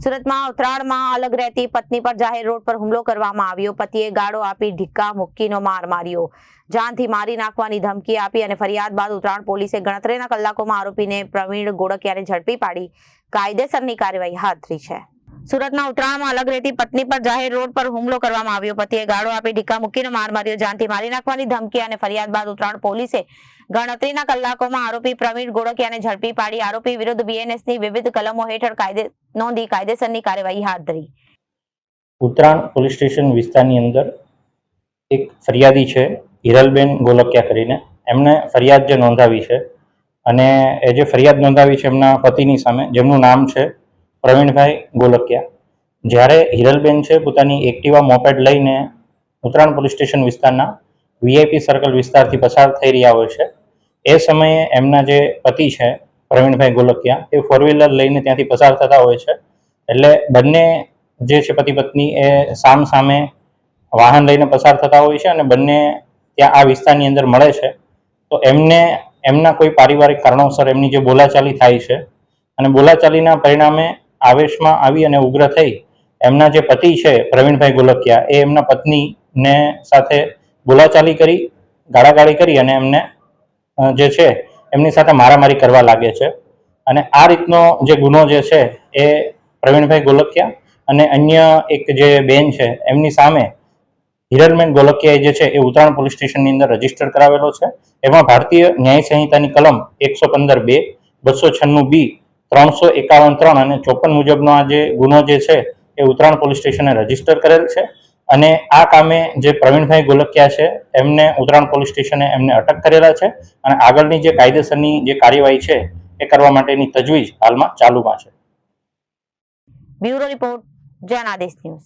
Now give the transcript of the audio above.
સુરતમાં ઉત્તરાયણમાં અલગ રહેતી પત્ની પર જાહેર રોડ પર હુમલો કરવામાં આવ્યો। પતિએ ગાળો આપી ઢીક્કા મુક્કીનો માર માર્યો। જાનથી મારી નાખવાની ધમકી આપી અને ફરિયાદ બાદ ઉત્તરાયણ પોલીસે ગણતરીના કલાકોમાં આરોપીને પ્રવીણ ગોળકિયાને ઝડપી પાડી કાયદેસરની કાર્યવાહી હાથ ધરી છે। સુરતના ઉત્તરાયણમાં અલગ રહેતી પત્ની પર જાહેર રોડ પર હુમલો કરવામાં આવ્યો। પતિએ ગાળો આપી ઢીક્કા મુક્કીનો માર માર્યો। જાનથી મારી નાખવાની ધમકી અને ફરિયાદ બાદ ઉત્તરાયણ પોલીસે ગણતરીના કલાકોમાં આરોપી પ્રવીણ ગોળકિયાને ઝડપી પાડી આરોપી વિરુદ્ધ બીએનએસની વિવિધ કલમો હેઠળ કાયદેસરની કાર્યવાહી હાથ ધરી। ઉત્તરાયણ પોલીસ સ્ટેશન વિસ્તારની અંદર એક ફરિયાદી છે હિરલબેન ગોલકિયા કરીને, એમને ફરિયાદ જે નોંધાવી છે અને એ જે ફરિયાદ નોંધાવી છે એમના પતિની સામે, જેમનું નામ છે પ્રવીણભાઈ ગોલકિયા। જ્યારે હિરલબેન છે પોતાની એક્ટિવા મોપેડ લઈને ઉત્તરાયણ પોલીસ સ્ટેશન વિસ્તારના વીઆઈપી સર્કલ વિસ્તારથી પસાર થઈ રહ્યા હોય છે, એ સમયે એમના જે પતિ છે પ્રવીણભાઈ ગોલકિયા એ ફોર વ્હીલર લઈને ત્યાંથી પસાર થતા હોય છે। એટલે બંને જે છે પતિ પત્ની એ સામ સામે વાહન લઈને પસાર થતા હોય છે અને બંને ત્યાં આ વિસ્તારની અંદર મળે છે। તો એમના કોઈ પારિવારિક કારણોસર એમની જે બોલાચાલી થાય છે અને બોલાચાલીના પરિણામે આવેશમાં આવી અને ઉગ્ર થઈ એમના જે પતિ છે પ્રવીણભાઈ ગોલકિયા એ એમના પત્નીને સાથે બોલાચાલી કરી, ગાળાગાળી કરી અને એમને જે છે એમની સાથે મારામારી કરવા લાગે છે। અને આ રીતનો જે ગુનો જે છે એ પ્રવીણભાઈ ગોલકિયા અને અન્ય એક જે બેન છે એમની સામે હિરલબેન ગોલકિયાએ જે છે એ ઉત્તરાયણ પોલીસ સ્ટેશનની અંદર રજીસ્ટર કરાવેલો છે। એમાં ભારતીય ન્યાય સંહિતાની કલમ 115(2), 296(b), 351(3) અને 54 મુજબનો આ જે ગુનો જે છે એ ઉત્તરાયણ પોલીસ સ્ટેશને રજીસ્ટર કરેલ છે। અને આ કામે જે પ્રવીણભાઈ ગોલકિયા છે એમને ઉત્તરાયણ પોલીસ સ્ટેશને એમને અટક કરેલા છે અને આગળની જે કાયદેસરની જે કાર્યવાહી છે એ કરવા માટેની તજવીજ હાલમાં ચાલુમાં છે। Bureau report, Janadesh news.